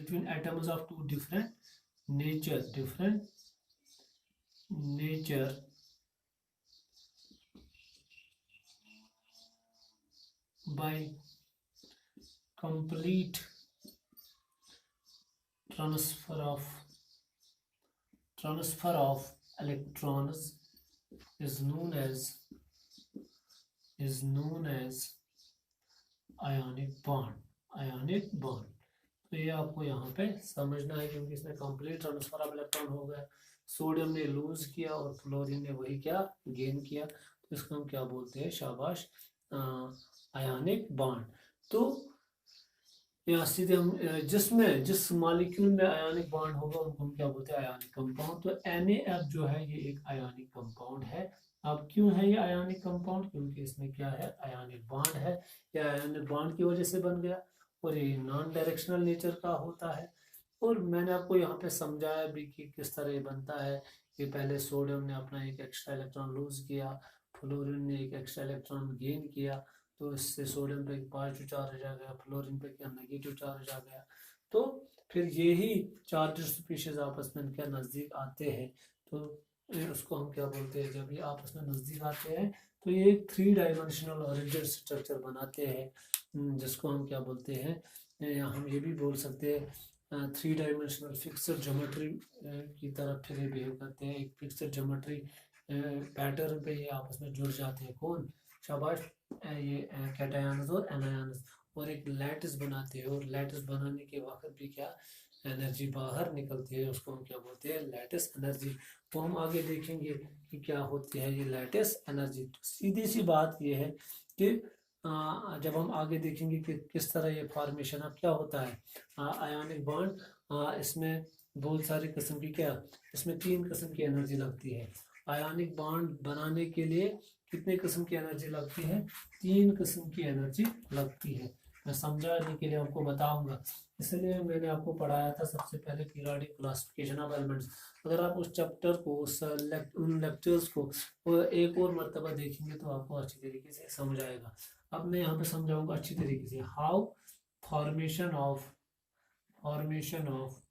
between atoms of two different nature by complete transfer of electrons is known as ionic bond। तो ये आपको यहाँ पे समझना है, क्योंकि इसमें कंप्लीट ट्रांसफर ऑफ इलेक्ट्रॉन हो गया। सोडियम ने लूज किया और फ्लोरीन ने वही क्या गेन किया, तो इसको हम क्या बोलते हैं, शाबाश, आयनिक बॉन्ड। तो यहाँ सीधे हम जिस मॉलिक्यूल में आयनिक बॉन्ड होगा उनको हम क्या बोलते हैं, आयनिक कंपाउंड। तो NaF जो है ये एक आयनिक कंपाउंड है। अब क्यों है ये आयनिक कंपाउंड, क्योंकि इसमें क्या है, आयनिक बॉन्ड है। या आयनिक बॉन्ड की वजह से बन गया, और ये नॉन डायरेक्शनल नेचर का होता है। और मैंने आपको यहाँ पे समझाया भी कि किस तरह ये बनता है। कि पहले सोडियम ने अपना एक एक्स्ट्रा इलेक्ट्रॉन लूज किया, फ्लोरीन ने एक एक्स्ट्रा इलेक्ट्रॉन गेन किया, तो इससे सोडियम पे पॉजिटिव चार्ज आ गया, फ्लोरीन पे क्या नेगेटिव चार्ज आ गया। तो फिर यही चार्ज स्पीशीज आपस में क्या नज़दीक आते हैं, तो उसको हम क्या बोलते हैं, जब ये आपस में नज़दीक आते हैं तो ये एक 3 डायमेंशनल और रिजिड स्ट्रक्चर बनाते हैं, जिसको हम क्या बोलते हैं, हम ये भी बोल सकते हैं 3 डायमेंशनल फिक्स्ड ज्योमेट्री की तरफ फिर ये बिहेव करते हैं। एक फिक्स्ड ज्योमेट्री पैटर्न पे ये आपस में जुड़ जाते हैं। कौन, शाबाश, ये कैटायंस और एनायंस, और एक लैटिस बनाते हैं। और लैटिस बनाने के वक्त भी क्या एनर्जी बाहर निकलती है, उसको हम क्या बोलते हैं, लैटिस एनर्जी। तो हम आगे देखेंगे कि क्या होती है ये लैटिस एनर्जी। तो सीधी सी बात ये है कि जब हम आगे देखेंगे कि किस तरह ये फॉर्मेशन अब क्या होता है आयनिक बॉन्ड, इसमें बहुत सारी किस्म की क्या, इसमें 3 किस्म की एनर्जी लगती है। आयनिक बॉन्ड बनाने के लिए कितने किस्म की एनर्जी लगती है, 3 किस्म की एनर्जी लगती है। मैं समझाने के लिए आपको बताऊंगा, इसलिए मैंने आपको पढ़ाया था सबसे पहले पीरियोडिक क्लासिफिकेशन ऑफ एलिमेंट्स। अगर आप उस चैप्टर को उन लेक्चर्स को एक और मर्तबा देखेंगे तो आपको अच्छी तरीके से समझ आएगा। अब मैं यहाँ पे समझाऊंगा अच्छी तरीके से how formation of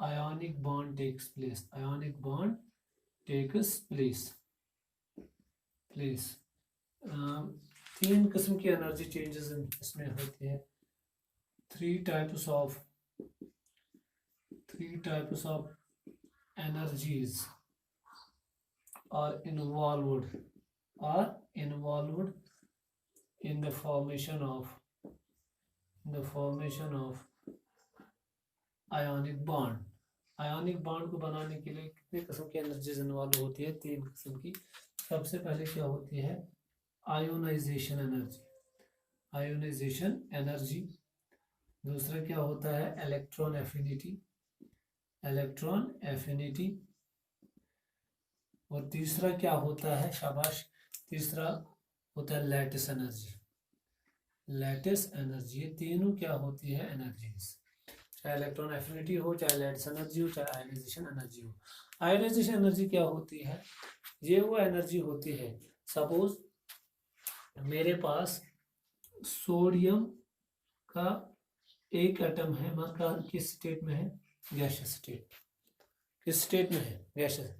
ionic bond takes place. Ionic bond takes place 3 किस्म की एनर्जी चेंजेस इसमें होते हैं। 3 types of energies are involved in the formation of ionic bond। आयनिक बॉन्ड को बनाने के लिए कितने किस्म की एनर्जीज इन्वॉल्व होती है, 3 किस्म की। सबसे पहले क्या होती है, आयोनाइजेशन एनर्जी। दूसरा क्या होता है, इलेक्ट्रॉन एफिनिटी। और तीसरा क्या होता है, शाबाश, तीसरा होता है लैटिस एनर्जी। ये तीनों क्या होती है, एनर्जीज, चाहे इलेक्ट्रॉन एफिनिटी हो, चाहे लैटिस एनर्जी हो, चाहे आयनाइजेशन एनर्जी हो। आयनाइजेशन एनर्जी क्या होती है, ये वो एनर्जी होती है, सपोज मेरे पास सोडियम का एक एटम है, मतलब किस स्टेट में है, गैसियस स्टेट। किस स्टेट में है, गैसियस।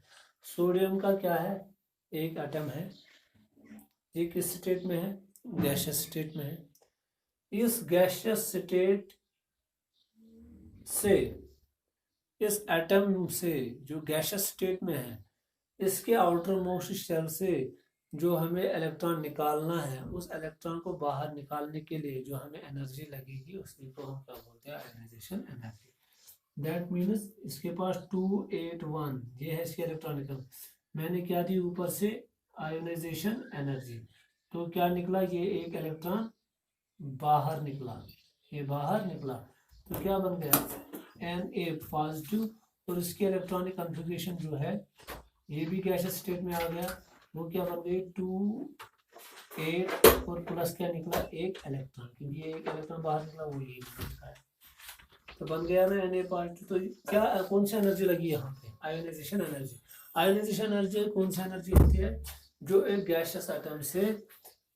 सोडियम का क्या है, एक एटम है, ये किस स्टेट में है, गैसियस स्टेट में है। इस गैसियस स्टेट से, इस एटम से जो गैसियस स्टेट में है, इसके आउटर मोस्ट शेल से जो हमें इलेक्ट्रॉन निकालना है, उस इलेक्ट्रॉन को बाहर निकालने के लिए जो हमें एनर्जी लगेगी, उसी को हम क्या बोलते हैं, आयनाइजेशन एनर्जी। दैट मीन्स इसके पास 281, ये है इसके इलेक्ट्रॉनिकल, मैंने क्या दी ऊपर से, आयोनाइजेशन एनर्जी। तो क्या निकला, ये एक इलेक्ट्रॉन बाहर निकला, ये बाहर निकला, तो क्या बन गया, Na पॉजिटिव। और इसकी इलेक्ट्रॉनिक कॉन्फ़िगरेशन जो है, ये भी गैसियस स्टेट में आ गया, वो क्या बन गई, 2 8 और प्लस क्या निकला, एक इलेक्ट्रॉन, क्योंकि ये एक इलेक्ट्रॉन बाहर निकला, वो ये निकला है, तो बन गया ना Na पॉजिटिव। तो क्या, कौन सी एनर्जी लगी यहाँ पे, आयोनाइजेशन एनर्जी। आयोनाइजेशन एनर्जी कौन सी एनर्जी होती है, जो एक गैसियस एटम से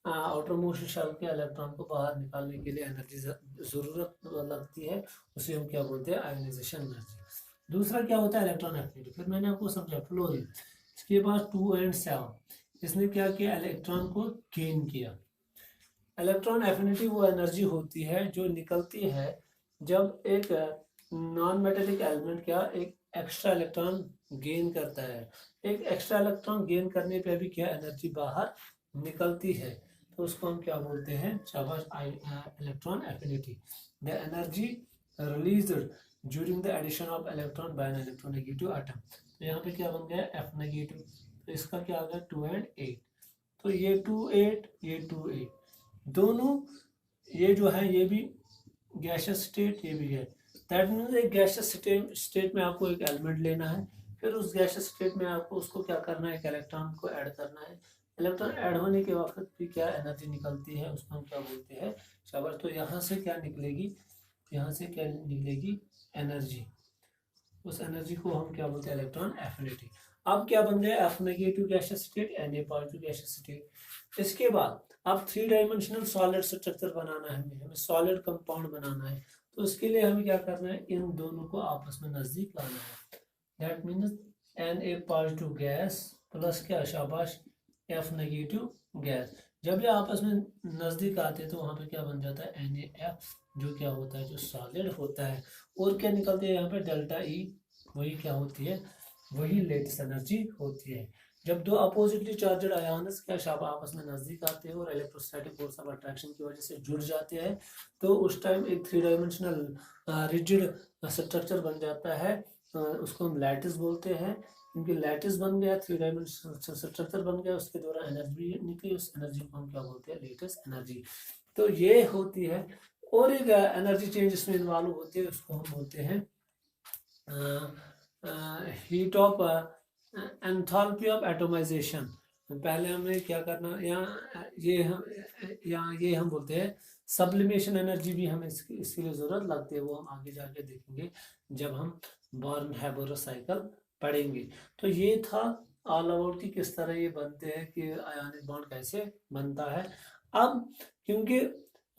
आउटर मोस्ट शेल के इलेक्ट्रॉन को बाहर निकालने के लिए एनर्जी जरूरत लगती है, उसे हम क्या बोलते हैं, आयोनाइजेशन एनर्जी। दूसरा क्या होता है, इलेक्ट्रॉन एफिनिटी। फिर मैंने आपको समझा फ्लोरीन, इसके पास 2 और 7, इसने क्या किया, इलेक्ट्रॉन को गेन किया। इलेक्ट्रॉन एफिनिटी वो एनर्जी होती है जो निकलती है जब एक नॉन मेटेलिक एलिमेंट क्या एक एक्स्ट्रा इलेक्ट्रॉन गेन करता है। एक एक्स्ट्रा इलेक्ट्रॉन गेन करने पे भी क्या एनर्जी बाहर निकलती है, तो उसको हम क्या बोलते हैं, शाबाश, electron affinity. The energy released during the addition of electron by an electronegative atom. तो यहाँ पे क्या बन गया, एफ नेगेटिव, तो इसका क्या आ गया, 2 और 8। तो ये 2 8, ये 2 8, दोनों ये जो है ये भी गैसियस स्टेट, ये भी है। दैट मीन्स एक गैसियस स्टेट में आपको एक एलिमेंट लेना है, फिर उस गैसियस स्टेट में आपको उसको क्या करना है, एक इलेक्ट्रॉन को ऐड करना है। इलेक्ट्रॉन ऐड होने के वक्त भी क्या एनर्जी निकलती है, उसको हम क्या बोलते हैं, शाबाश। तो यहाँ से क्या निकलेगी, यहाँ से क्या निकलेगी, एनर्जी। उस एनर्जी को हम क्या बोलते हैं, इलेक्ट्रॉन एफिनिटी। अब क्या बन गया, F negative gaseous state, Na positive gaseous state. इसके बाद अब 3 डायमेंशनल सॉलिड स्ट्रक्चर बनाना है, हमें सॉलिड कंपाउंड बनाना है। तो उसके लिए हमें क्या करना है, इन दोनों को आपस में नजदीक लाना है। That means Na positive gas plus क्या, शाबाश, F नेगेटिव गैस। जब ये आपस में नजदीक आते हैं तो वहां पे क्या बन जाता है, NaF, जो क्या होता है, जो सॉलिड होता है। और क्या निकलती है यहाँ पे, डेल्टा E, वही क्या होती है, वही लेटेस्ट एनर्जी होती है। जब दो अपोजिटली चार्जड आयन्स क्या शाबा आपस में नजदीक आते हैं और इलेक्ट्रोस्टैटिक फोर्स ऑफ अट्रैक्शन की वजह से जुड़ जाते हैं, तो उस टाइम एक 3 डायमेंशनल रिजिड स्ट्रक्चर बन जाता है। उसको हम लैटिस बोलते हैं। क्योंकि लैटिस बन गया, 3 डायमेंशनल स्ट्रक्चर बन गया, उसके द्वारा एनर्जी निकली, उस एनर्जी को हम क्या बोलते हैं, लेटेस्ट एनर्जी। तो ये होती है। और एक एनर्जी चेंज इसमें इन्वॉल्व होती है, उसको हम बोलते हैं heat of enthalpy of atomization. पहले हमें क्या करना, यहाँ ये हम बोलते हैं सब्लिमेशन एनर्जी भी हमें इसके लिए जरूरत लगती है। वो हम आगे जाके देखेंगे जब हम बॉर्न-हैबर साइकिल पढ़ेंगे। तो ये था ऑल अबाउट कि किस तरह ये बनते हैं, कि आयनिक बॉन्ड कैसे बनता है। अब क्योंकि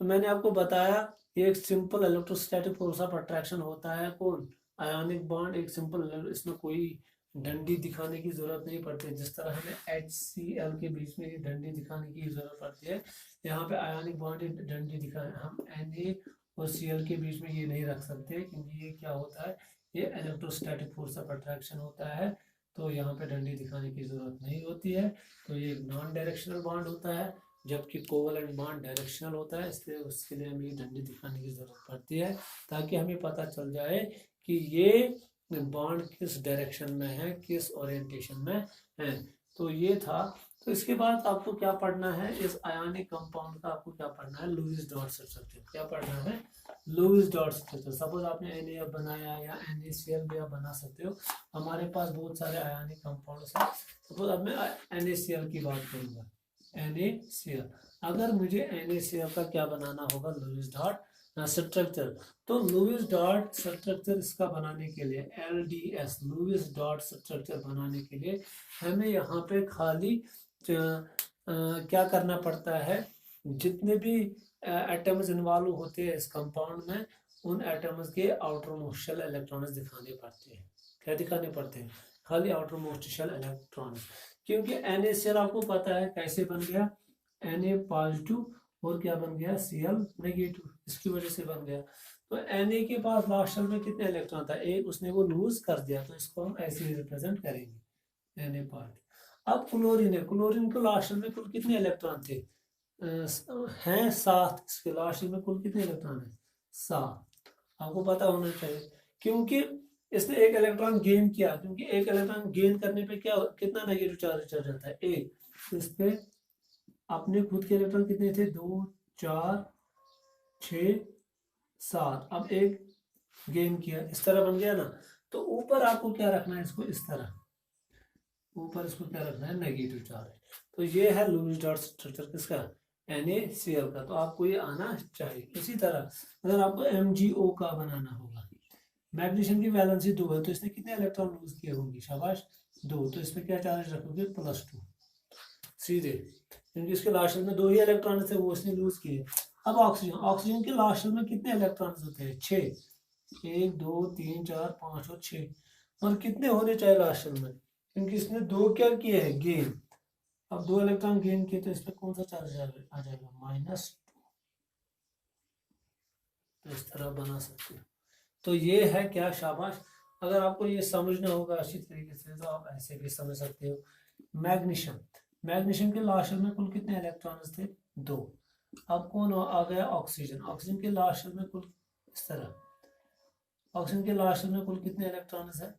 मैंने आपको बताया ये एक simple electrostatic force of attraction होता है, कौन, आयनिक बॉन्ड। एक सिंपल, इसमें कोई डंडी दिखाने की जरूरत नहीं पड़ती। जिस तरह हमें HCl के बीच में डंडी दिखाने की जरूरत पड़ती है, यहाँ पे आयनिक बॉन्ड डंडी दिखाए हम Na और Cl के बीच में ये नहीं रख सकते, क्योंकि ये क्या होता है, ये इलेक्ट्रोस्टैटिक फोर्स ऑफ अट्रैक्शन होता है। तो यहाँ पे डंडी दिखाने की जरूरत नहीं होती है। तो ये नॉन डायरेक्शनल बॉन्ड होता है, जबकि कोवलेंट बॉन्ड डायरेक्शनल होता है। इसलिए उसके लिए हमें डंडी दिखाने की जरूरत पड़ती है, ताकि हमें पता चल जाए कि ये बॉन्ड किस डायरेक्शन में है, किस ओरिएंटेशन में है। तो ये था। तो इसके बाद आपको क्या पढ़ना है, इस आयनिक कंपाउंड का आपको क्या पढ़ना है, लुईस डॉट स्ट्रक्चर। क्या पढ़ना है, लुईस डॉट स्ट्रक्चर। सपोज आपने NaF बनाया या NaCl भी आप बना सकते हो। हमारे पास बहुत सारे आयनिक कंपाउंड है। सपोज अब मैं NaCl की बात करूंगा, NaCl। अगर मुझे NaCl का क्या बनाना होगा, लुईस डॉट स्ट्रक्चर। तो लुईस डॉट स्ट्रक्चर इसका बनाने के लिए, LDS लुईस डॉट स्ट्रक्चर बनाने के लिए हमें यहाँ पे खाली क्या करना पड़ता है, जितने भी एटम्स इन्वॉल्व होते हैं इस कंपाउंड में, उन एटम्स के आउटर मोस्ट शेल इलेक्ट्रॉन्स दिखाने पड़ते हैं। क्या दिखाने पड़ते हैं, खाली आउटर मोस्ट शेल इलेक्ट्रॉन्स। क्योंकि NaCl आपको पता है कैसे बन गया, Na पॉजिटिव और क्या बन गया, Cl नेगेटिव, इसकी वजह से बन गया। तो Na के पास लास्ट शेल में कितने इलेक्ट्रॉन था, एक, उसने वो लूज कर दिया, तो इसको हम ऐसे ही रिप्रेजेंट करेंगे, Na पार्ट। अब क्लोरीन है, क्लोरीन को लास्ट शेल में कुल कितने इलेक्ट्रॉन थे, हैं 7। इसके लास्ट शेल में कुल कितने इलेक्ट्रॉन है, 7। आपको पता होना चाहिए, क्योंकि इसने एक इलेक्ट्रॉन गेन किया। क्योंकि एक इलेक्ट्रॉन गेन करने पे क्या, कितना नेगेटिव चार्ज चल जाता है, 1। तो इस पे अपने खुद के इलेक्ट्रॉन कितने थे, 2 4 6 7। अब एक गेन किया, इस तरह बन गया ना। तो ऊपर आपको क्या रखना है, इसको इस तरह, ऊपर इसको क्या रखना है, नेगेटिव चार्ज। तो ये है लुईस डॉट स्ट्रक्चर किसका, NaCl का। तो आपको ये आना चाहिए। इसी तरह अगर आपको MgO का बनाना होगा, मैग्नीशियम की वैलेंसी 2 है, तो इसने कितने इलेक्ट्रॉन लूज किए होंगे, शाबाश, 2। तो इसमें क्या चार्ज रखोगे, +2 सीधे। क्योंकि इसके लास्ट शेल में 2 ही इलेक्ट्रॉन थे, वो उसने लूज किए। अब ऑक्सीजन, ऑक्सीजन के लास्ट शेल में कितने इलेक्ट्रॉन होते हैं? 6, 1 2 3 4 5 और 6। और कितने होने चाहिए लास्ट शेल में? क्योंकि इसने 2 क्या किए हैं? गेन। अब 2 इलेक्ट्रॉन गेन किए तो इस पर कौन सा चार्ज आ जाएगा? -2। तो इस तरह बना सकते हो। तो ये है क्या, शाबाश। अगर आपको ये समझना होगा अच्छी तरीके से तो आप ऐसे भी समझ सकते हो। मैग्नीशियम, मैग्नीशियम के लास्ट शेल में कुल कितने इलेक्ट्रॉन्स थे? 2। अब कौन आ गया? ऑक्सीजन, ऑक्सीजन के लास्ट शेल में कुल इस तरह, ऑक्सीजन के लास्ट शेल में कुल कितने इलेक्ट्रॉन्स है?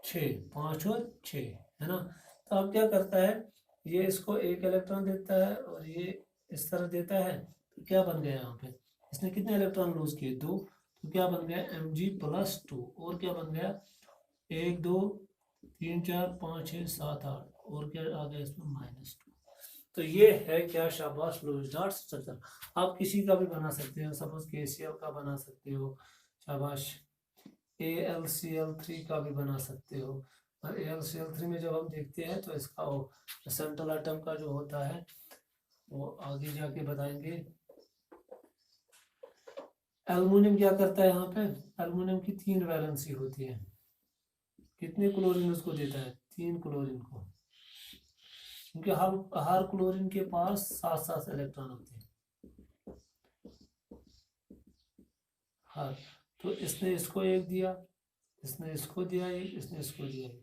6, 5 और 6, है ना। तो अब क्या करता है, ये इसको 1 इलेक्ट्रॉन देता है और ये इस तरह देता है। तो क्या बन गया यहाँ पे? इसने कितने इलेक्ट्रॉन लूज किए? 2। तो क्या बन गया? Mg+2। और क्या बन गया? 1 2 3 4 5 6 7 8। और क्या आ गया इसमें? -2। तो ये है क्या, शाबाश, लुईस डॉट स्ट्रक्चर। आप किसी का भी बना सकते हो, सपोज KCl का बना सकते हो, शाबाश। AlCl3 का भी बना सकते हो। और AlCl3 में जब हम देखते हैं तो इसका वो सेंट्रल एटम का जो होता है वो आगे जाके बताएंगे। एल्युमिनियम क्या करता है यहाँ पे? एल्युमिनियम की 3 वैलेंसी होती है। कितने क्लोरीन उसको देता है? 3 क्लोरीन को, क्योंकि हर क्लोरीन के पास 7 इलेक्ट्रॉन होते हैं हर। तो इसने इसको 1 दिया, इसने इसको दिया 1, इसने इसको दिया 1।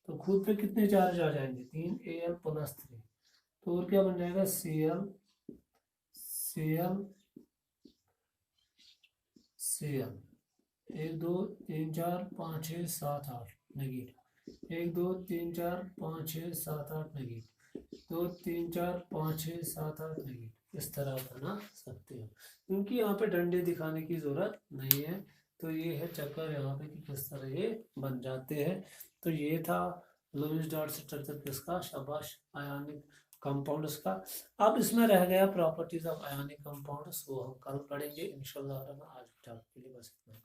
तो खुद पे कितने चार्ज आ जाएंगे? 3 Al+3। तो और क्या बन जाएगा? Cl Cl Cl। 1 2 3 4 5 6 7 8 negative. 1 2 3 4 5 6 7 8 negative. 2 3 4 5 6 7 8 negative. इस तरह बना सकते हो, क्योंकि यहाँ पे डंडे दिखाने की जरूरत नहीं है। तो ये है चक्कर यहाँ पे कि किस तरह ये बन जाते हैं। तो ये था लुईस डॉट स्ट्रक्चर किसका? शाबाश, आयनिक कंपाउंड्स का। अब इसमें रह गया प्रॉपर्टीज ऑफ आयनिक कंपाउंड्स, वो हम कल पढ़ेंगे इंशाल्लाह। आज के लिए बस इतना।